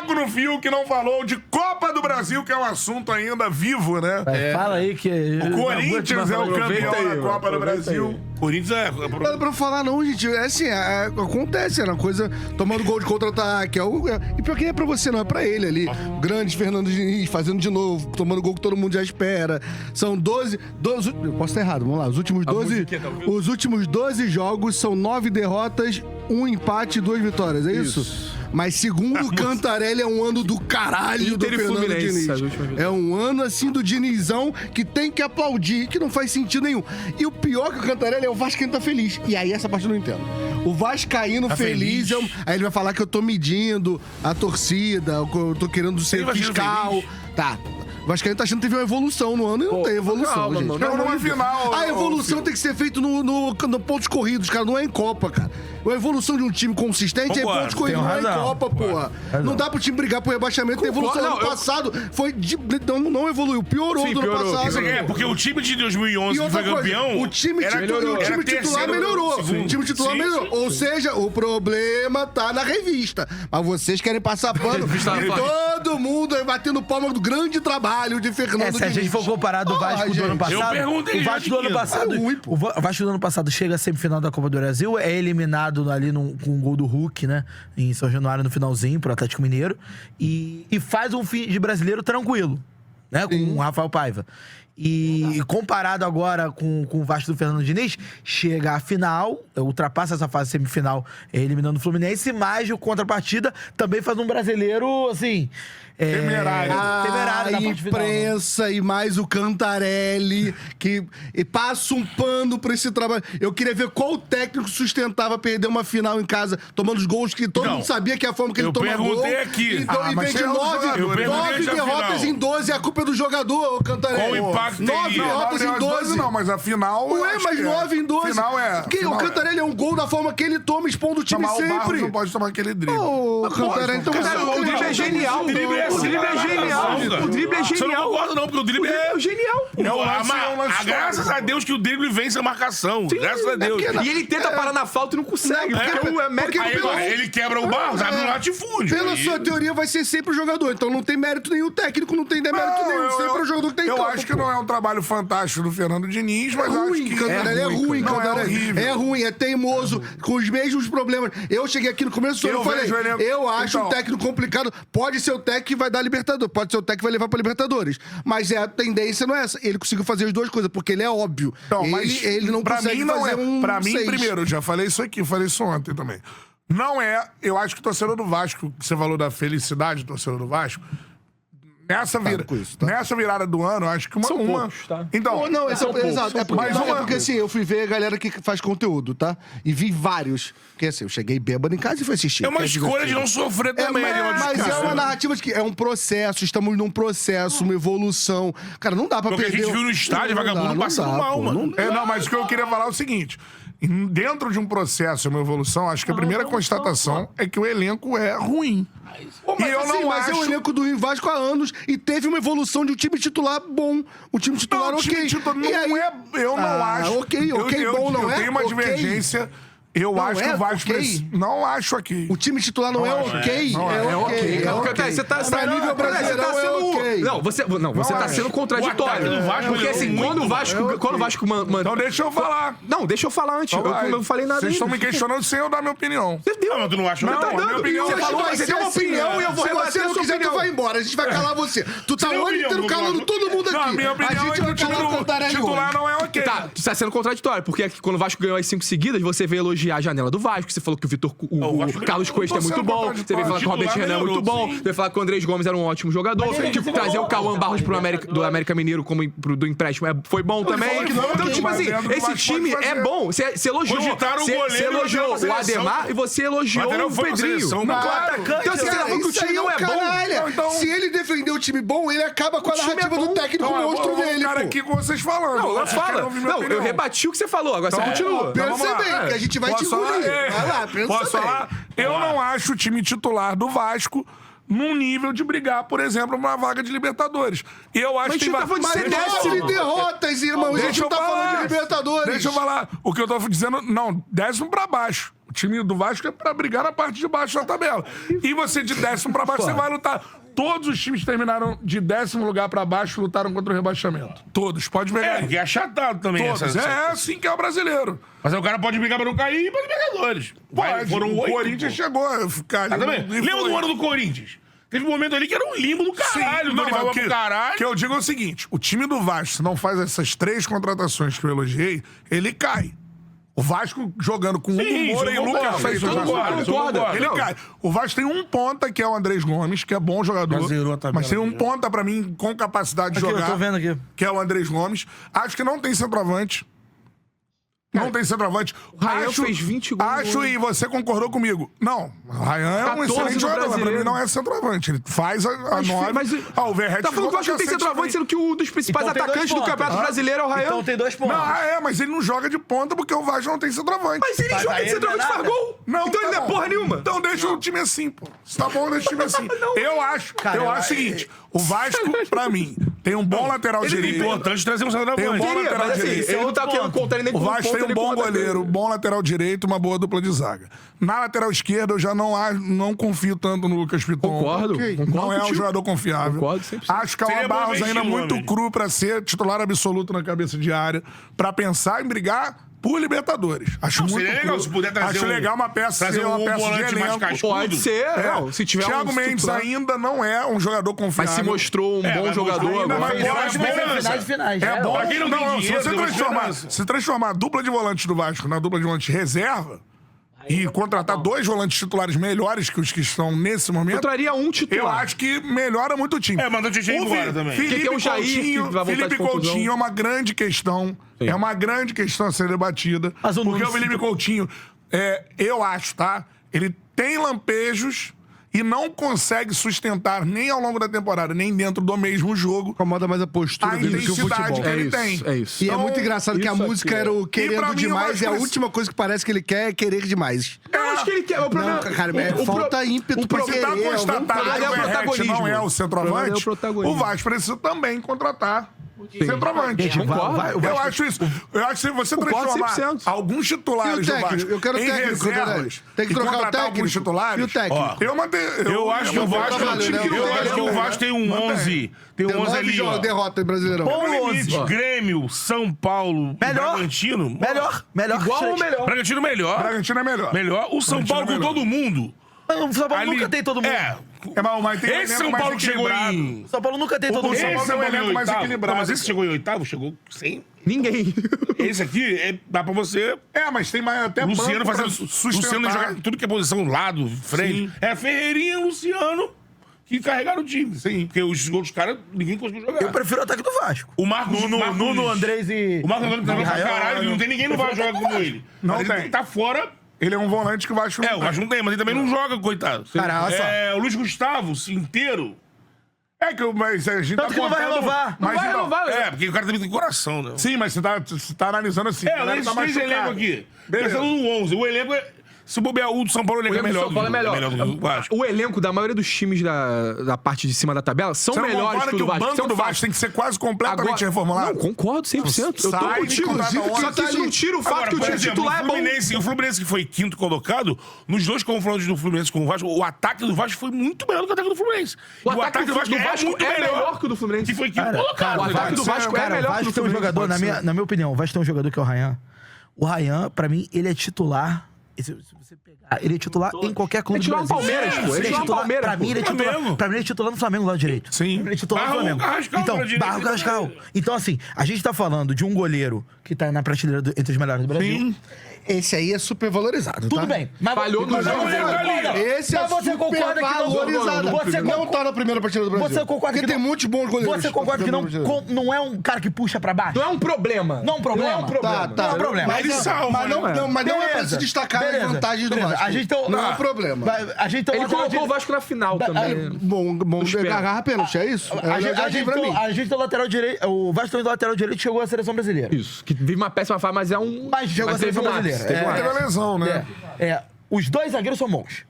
branco no fio que não falou de Copa do Brasil, que é um assunto ainda vivo, né? Fala aí que... O Corinthians é o campeão da Copa do Brasil. Corinthians é... Não pra falar não, gente. É assim, acontece, é uma coisa... Tomando gol de contra-ataque. E pior que é pra você, não é pra ele ali. O grande Fernando Diniz fazendo de novo, tomando gol que todo mundo já espera. São 12... eu posso estar errado, vamos lá. Os últimos 12 jogos são 9 derrotas, 1 empate e 2 vitórias, é isso? Mas segundo o Cantarelli, é um ano do caralho do Fernando Diniz. É um ano, assim, do Dinizão que tem que aplaudir, que não faz sentido nenhum. E o pior que o Cantarelli é o Vascaíno tá feliz. E aí essa parte eu não entendo. O Vascaíno feliz. Aí ele vai falar que eu tô medindo a torcida, eu tô querendo ser fiscal. Tá. O Vascaíno tá achando que teve uma evolução no ano e não tem evolução, gente. Não é final. A evolução tem que ser feita no pontos corridos, cara. Não é em Copa, cara. A evolução de um time consistente é em pontos corridos, não é em Copa, porra. Não dá pro time brigar pro rebaixamento. A evolução do ano passado foi... Não evoluiu, piorou do ano passado. Porque o time de 2011 que foi campeão... O time titular melhorou. O time titular melhorou. Ou seja, o problema tá na revista. Mas vocês querem passar pano. Todo mundo aí batendo palma do grande trabalho de Fernando Diniz. Se a gente for comparar do Vasco do ano passado... Eu perguntei o Vasco do ano passado... O Vasco do ano passado chega à semifinal da Copa do Brasil, é eliminado ali com um gol do Hulk, né? Em São Januário, no finalzinho, pro Atlético Mineiro. E faz um fim de brasileiro tranquilo, né? Com o Rafael Paiva. E comparado agora com o Vasco do Fernando Diniz, chega à final, ultrapassa essa fase semifinal, eliminando o Fluminense, mas o contrapartida também faz um brasileiro, assim... temerário na a imprensa final, né? E mais o Cantarelli que passa um pano pra esse trabalho. Eu queria ver qual técnico sustentava perder uma final em casa, tomando os gols que todo mundo sabia que é a forma que ele toma gol. Eu perguntei aqui. Então, em vez de 9 derrotas em 12, a culpa é do jogador, o Cantarelli. Qual o impacto 9 derrotas em 12. Não, mas a final... Ué, mas 9 em 12. Final é... O Cantarelli é um gol da forma que ele toma, expondo o time sempre. O Barros não pode tomar aquele drible. O Cantarelli... O drible é genial. O drible é genial. O drible é genial. Eu não concordo não, porque o drible é genial. Graças a Deus que o drible vence a marcação. Graças a Deus. E ele tenta parar na falta e não consegue. Ele quebra o Barros, abre um latifúndio. Pela sua teoria, vai ser sempre o jogador. Então não tem mérito nenhum, o técnico não tem demérito nenhum. Sempre é o jogador que tem Eu acho que não é um trabalho fantástico do Fernando Diniz, mas acho que Cantarelli é ruim, Cantarelli. É ruim, é teimoso, com os mesmos problemas. Eu cheguei aqui no começo do ano e falei, eu acho um técnico complicado. Pode ser o técnico que vai dar Libertadores, pode ser o técnico que vai levar pra Libertadores. Mas a tendência não é essa. Ele conseguiu fazer as duas coisas, porque ele é óbvio. Então, ele não consegue fazer um Pra mim, 6. primeiro, eu já falei isso aqui, falei isso ontem também. Não é, eu acho que o torcedor do Vasco, que você falou da felicidade do torcedor do Vasco, nessa virada do ano, acho que São poucos, tá? Então, não, exato. É porque assim, eu fui ver a galera que faz conteúdo, tá? E vi vários. Porque assim, eu cheguei bêbado em casa e fui assistir. É uma escolha de não sofrer também. Mas é uma narrativa de que é um processo, estamos num processo, uma evolução. Cara, não dá pra perder... Porque a gente viu no estádio, vagabundo passando mal, mano. Não, mas o que eu queria falar é o seguinte... Dentro de um processo, uma evolução, acho que a primeira constatação é que o elenco é ruim. Mas é o elenco do Vasco há anos e teve uma evolução de um time titular bom. O time titular ok. Eu não acho. Bom não é? Eu tenho uma divergência... Eu acho que o Vasco... Não acho aqui. O time titular não é ok? É ok. Você tá pra nível brasileiro é ok. Não, você tá sendo contraditório. Porque assim, quando o Vasco manda... Então deixa eu falar. Não, deixa eu falar antes. Eu não falei nada. Vocês estão me questionando sem eu dar minha opinião. Você deu. Não, tu não acha? Não, tá dando. Você falou, você tem uma opinião e eu vou rebater Se você a não sua quiser, tu opinião. vai embora. A gente vai calar você. Tu tá o ano inteiro calando todo mundo aqui. Não, minha opinião é que o time titular não é ok. Tá, tu tá sendo contraditório. Porque quando o Vasco ganhou as 5 seguidas, você veio elogiar a janela do Vasco. Você falou que o Carlos Cuesta é muito bom. Você veio falar que o Robert Renan é muito bom. Você veio falar que o Andrés Gomes era um ótimo jogador. Tipo, trazer o Cauã Barros do América Mineiro do empréstimo foi bom também. Então, tipo assim, esse time é bom. Você elogiou. Você elogiou o Ademar e você elogiou o Pedrinho. Então, assim, você falou que o time não é bom. Se ele defender o time bom, ele acaba com a narrativa do técnico monstro dele. Cara, aqui com vocês falando. Não, fala. Não, eu rebati o que você falou. Agora você continua. Pensa bem, que a gente vai te engolir. Vai lá, pensa bem. Posso falar? Eu não acho o time titular do Vasco num nível de brigar, por exemplo, uma vaga de Libertadores. E eu acho que tem... Mas 9 derrotas, irmão. A gente não tá falando de Libertadores. Deixa eu falar. O que eu tô dizendo... Não, 10º pra baixo. O time do Vasco é pra brigar na parte de baixo da tabela. E você de 10º pra baixo, você vai lutar. Todos os times terminaram de 10º lugar pra baixo, lutaram contra o rebaixamento. Todos, pode pegar aí. Que é achatado também. Todos. É assim que é o brasileiro. Mas aí o cara pode brigar pra não cair e pra Libertadores. Pode. Foram O 8. Corinthians chegou a ficar... Também. Lembra do ano do Corinthians? Teve um momento ali que era um limbo do caralho. Não, Dorival mas pro caralho. que eu digo é o seguinte, o time do Vasco, se não faz essas 3 contratações que eu elogiei, ele cai. O Vasco jogando com Hugo Moura e Lucas Freitas na zaga, ele cai. O Vasco tem um ponta, que é o Andrés Gomes, que é bom jogador. Mas tem um ponta, pra mim, com capacidade de jogar. Eu tô vendo aqui. Que é o Andrés Gomes. Acho que não tem centroavante. Não tem centroavante. O Rayan fez 20 gols. Acho, e você concordou comigo. Não, o Rayan é um 14 excelente no jogador, mas pra mim brasileiro. não é centroavante. Ele faz a 9. Mas o Verratti tá falando que o Vasco não tem centroavante, sendo que um dos principais Então tem dois atacantes do pontos. Campeonato Brasileiro é o Rayan. Então tem 2 pontos. Não, mas ele não joga de ponta porque o Vasco não tem centroavante. Mas ele joga de centroavante e faz gol. Não, então ele não é bom. porra nenhuma. Então deixa o time assim, pô. Se tá bom, deixa o time assim. Eu acho o seguinte: o Vasco, pra mim, tem um bom lateral É direito. importante trazer um Tem um centroavante. bom lateral Mas assim, direito. ele não tá querendo contar ele nem O com Vasco tem um nem bom com atacante. goleiro, bom lateral direito, uma boa dupla de zaga. Na lateral esquerda, eu já não confio tanto no Lucas Piton. Concordo. Não é um contigo. jogador confiável. Concordo 100%. Acho que o Seria Alan bom Barros investir ainda no muito homem. cru pra ser titular absoluto na cabeça de área, pra pensar em brigar por Libertadores. Acho muito Seria legal cru. se puder trazer Acho legal uma peça, trazer uma um peça de volante mais elenco. cascudo. Pode ser, não, se tiver Thiago um Mendes titular. ainda não é um jogador confiável. Mas se mostrou um bom mas jogador ainda agora. vai- Eu acho que vai ser esperança. finais. É bom. Pra quem não tem Se dinheiro, você tem uma transformar, esperança. se transformar a dupla de volantes do Vasco na dupla de volantes reserva e contratar 2 volantes titulares melhores que os que estão nesse momento, Eu traria um titular. eu acho que melhora muito o time. Mandou o Tietchan embora também. Porque Felipe tem um Jair que Coutinho, vai voltar Felipe de contusão. Coutinho é uma grande questão. É uma grande questão a ser debatida. Mas o Porque Nunes- o Felipe Coutinho, eu acho, tá? Ele tem lampejos e não consegue sustentar nem ao longo da temporada, nem dentro do mesmo jogo, Incomoda mais a postura a dele que o intensidade futebol. que ele isso, tem. é isso. E é Então, muito engraçado que a isso música aqui, era o E pra querendo mim, demais e eu a acho que última coisa que parece que ele quer é querer demais. Eu acho que ele quer. O problema, Não, cara, falta ímpeto pra Se querer. tá constatado que problema é o o Verratti protagonismo. não é o O problema é centroavante, o protagonismo. o Vasco precisa também contratar centroavante. Gente, Eu acho isso. Eu acho que se você Concordo transformar 100%. alguns titulares E o do técnico? Vasco Eu quero em técnico, reservas Dedé. Tem que e trocar o contratar técnico. alguns titulares, E o técnico? Eu acho que o Vasco trabalho, né? eu acho que o Vasco tem um 11. Tem um 11 ali, ó. derrota em Brasileirão. Bom No limite, 11. Grêmio, São Paulo, Melhor. Bragantino. Melhor. igual ou melhor? Bragantino melhor. Bragantino é melhor. Melhor. O São Bragantino Paulo é com melhor. todo mundo. O São Paulo Ali- nunca tem todo mundo. Mas tem um Esse elenco São mais Paulo que chegou equilibrado. em... O São Paulo nunca tem todo mundo. São Paulo Esse é um chegou em elenco mais oitavo. equilibrado. Não, mas esse chegou em oitavo, chegou sem... Ninguém. Esse aqui, dá pra você... Mas tem mais até Luciano banco pra fazendo... sustentar. Luciano joga tudo que é posição, lado, frente. Sim. É Ferreirinha e Luciano que carregaram o time. Sim. Porque os outros caras, ninguém conseguiu jogar. Eu prefiro o ataque do Vasco. O Marcos... Nuno, Andrés e... O Marcos Antônio tá pra Rayan, caralho, não tem ninguém no Vasco jogar como ele. Não Mas ele tem. tá fora... Ele é um volante que o Vasco não O Vasco não tem, mas ele também não joga, coitado. Cara, olha só. O Luiz Gustavo, inteiro... mas a gente Tanto tá que não vai contando- renovar. Mas Não vai então- renovar. Porque o cara também tem coração, né? Sim, mas você tá analisando assim. a galera Esses tá três elencos machucada. aqui. Beleza. Pensando no 11. O elenco é... Se bobear o do São Paulo, o O elenco é elenco do melhor. São Paulo é melhor. do Vasco. O elenco da maioria dos times da parte de cima da tabela são Você não melhores concorda que o que do o Vasco. banco Isso é um do fato. Vasco tem que ser quase completamente reformulado? Não, concordo 100%. Eu tô Sai, contigo. contrata Só outro. que isso não tira o fato Agora, que o por time exemplo, titular é bom. O Fluminense que foi quinto colocado, nos dois confrontos do Fluminense com o Vasco, o ataque do Vasco foi muito melhor do que o ataque do Fluminense. O E ataque do Vasco é melhor que o do Fluminense. Que foi quinto colocado. o ataque do Vasco é Cara, o melhor que o Vasco do tem um Fluminense. jogador, na minha opinião, o Vasco tem um jogador que é o Rayan. O Rayan, pra mim, ele é titular. Se você pegar, ele é titular em qualquer clube É titular do no Brasil. Palmeiras, pô. Ele é titular no Palmeiras, Pra mim, ele é pô. titular. Flamengo. Pra mim, ele é titular no Flamengo, lado direito. Sim. Ele é titular no Barra o Flamengo. Carrascal Então, pra direita, Barra o Carrascal. né? Então, assim, a gente tá falando de um goleiro que tá na prateleira entre os melhores do Brasil. Sim. Esse aí é super valorizado, Tudo tá? bem. Mas Falhou no mas jogo, você né? concorda? Esse é Mas você super concorda que não valorizado. Você não tá na primeira partida do Brasil. Você concorda Porque que tem não- muitos bons goleiros. Você concorda que não é um cara que puxa pra baixo? Não é um problema. Não é um problema. Não é um problema. Tá. Não é um problema. Mas ele salva, Mas não, né? mas não é pra Beleza. se destacar as Beleza. vantagens do Beleza. Vasco. A gente tem- não é um problema. A gente tem um Ele lateral colocou o Vasco na final também. Bom, Espera. agarrar pênalti, é isso? A gente tem o lateral direito. O Vasco tem o lateral direito que chegou à seleção brasileira. Isso. Que vive uma péssima fase, mas é um... Mas chegou à teve seleção um ápice, brasileira. teve um ápice. Teve a lesão, né? Os dois zagueiros são bons.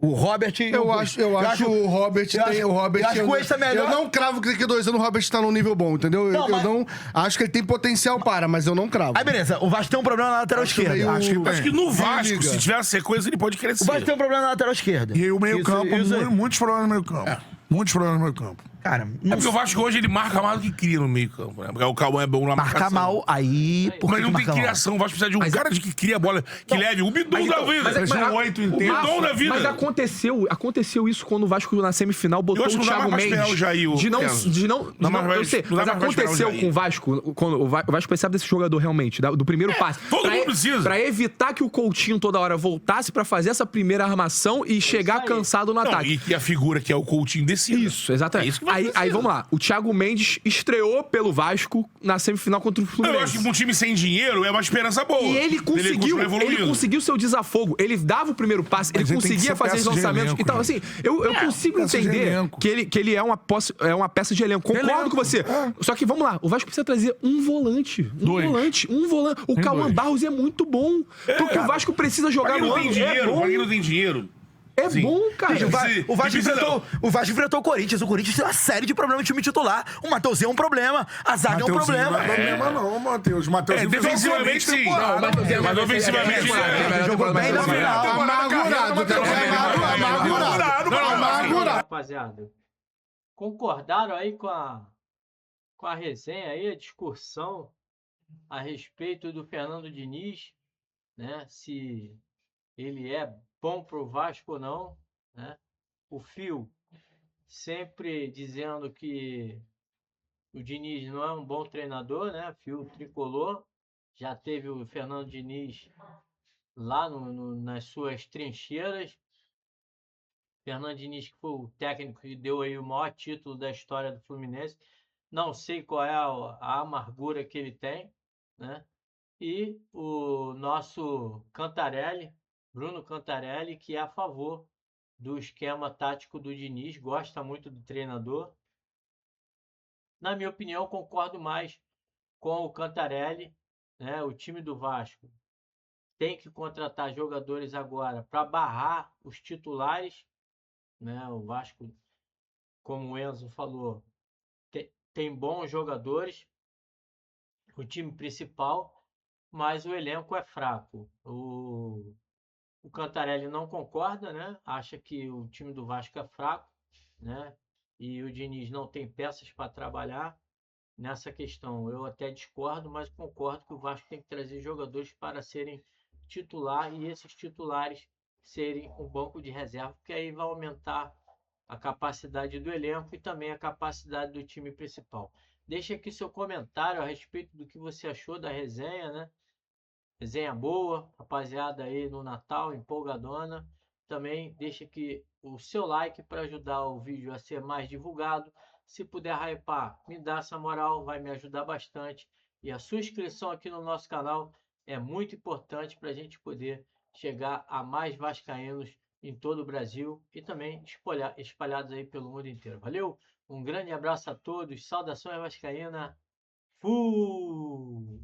O Robert... Eu acho o Robert tem... O Robert, eu acho que o Cuesta é melhor. Eu não cravo que daqui a 2 anos o Robert tá num nível bom, entendeu? Não, eu não... Acho que ele tem potencial mas eu não cravo. Aí, beleza. O Vasco tem um problema na lateral esquerda. meio- Acho que no Vasco, liga. se tiver a sequência, ele pode crescer. O Vasco tem um problema na lateral esquerda. E aí o meio-campo, Isso aí. muitos problemas no meio-campo. Muitos problemas no meio-campo. Cara, É porque o Vasco hoje ele marca mais do que cria no meio campo, né? Porque o Cauã é bom na marcar marcação. mal, aí... Por Mas que não tem marca mal? criação. O Vasco precisa de um cara que cria a bola, que leve o bidon da vida. mas é- O 8 inteiro. O bidon da vida. Mas aconteceu isso quando o Vasco na semifinal botou Eu acho o que não dá Thiago mais pra Mendes. esperar o Jair, o Enzo. Eu sei, não dá mas mais pra esperar o aconteceu Jair. com o Vasco, quando o Vasco precisava desse jogador realmente, do primeiro passe. todo mundo precisa. Pra evitar que o Coutinho toda hora voltasse pra fazer essa primeira armação e chegar aí. cansado no Não, ataque. e que a figura que é o Coutinho decida. Isso, exatamente. É isso que vai aí acontecer. vamos lá. O Thiago Mendes estreou pelo Vasco na semifinal contra o Fluminense. Eu acho que um time sem dinheiro é uma esperança boa. E ele conseguiu, continuar evoluindo. ele conseguiu seu desafogo. Ele dava o primeiro passe, Mas ele ele tem que conseguia ser fazer os peça de lançamentos. elenco, Então, né? assim, eu consigo peça de entender elenco. que ele é uma peça de elenco. Concordo com você. Só que vamos lá, o Vasco precisa trazer um volante. Um volante. O Cauã Barros é muito bom. Porque o Vasco precisa jogar Pra quem no não ano. tem dinheiro, É pra quem bom. não tem dinheiro. É bom, cara. Gente, o Vasco precisa- enfrentou o Corinthians. O Corinthians tem uma série de problemas no time titular. O Matheusinho é um problema. A zaga é um problema. Não é problema não, Matheus. Matheus defensivamente sim. Mas ofensivamente Jogou bem na final. Amargurado. Rapaziada, concordaram aí com a resenha aí, a discussão a respeito do Fernando Diniz, né? Se ele é bom pro Vasco ou não, né? O Fio sempre dizendo que o Diniz não é um bom treinador, né? Fio tricolor, já teve o Fernando Diniz lá nas suas trincheiras. Fernando Diniz, que foi o técnico que deu aí o maior título da história do Fluminense. Não sei qual é a amargura que ele tem, né? E o nosso Cantarelli, Bruno Cantarelli, que é a favor do esquema tático do Diniz, gosta muito do treinador. Na minha opinião, concordo mais com o Cantarelli, né? O time do Vasco tem que contratar jogadores agora para barrar os titulares, né? O Vasco, como o Enzo falou, tem bons jogadores, o time principal, mas o elenco é fraco. O Cantarelli não concorda, né? Acha que o time do Vasco é fraco, né? E o Diniz não tem peças para trabalhar nessa questão. Eu até discordo, mas concordo que o Vasco tem que trazer jogadores para serem titular e esses titulares serem um banco de reserva, porque aí vai aumentar a capacidade do elenco e também a capacidade do time principal. Deixa aqui seu comentário a respeito do que você achou da resenha, né? Resenha boa, rapaziada aí no Natal, empolgadona. Também deixa aqui o seu like para ajudar o vídeo a ser mais divulgado. Se puder hypar, me dá essa moral, vai me ajudar bastante. E a sua inscrição aqui no nosso canal é muito importante para a gente poder chegar a mais vascaínos em todo o Brasil e também espalhados aí pelo mundo inteiro. Valeu? Um grande abraço a todos, saudações vascaína. Fui!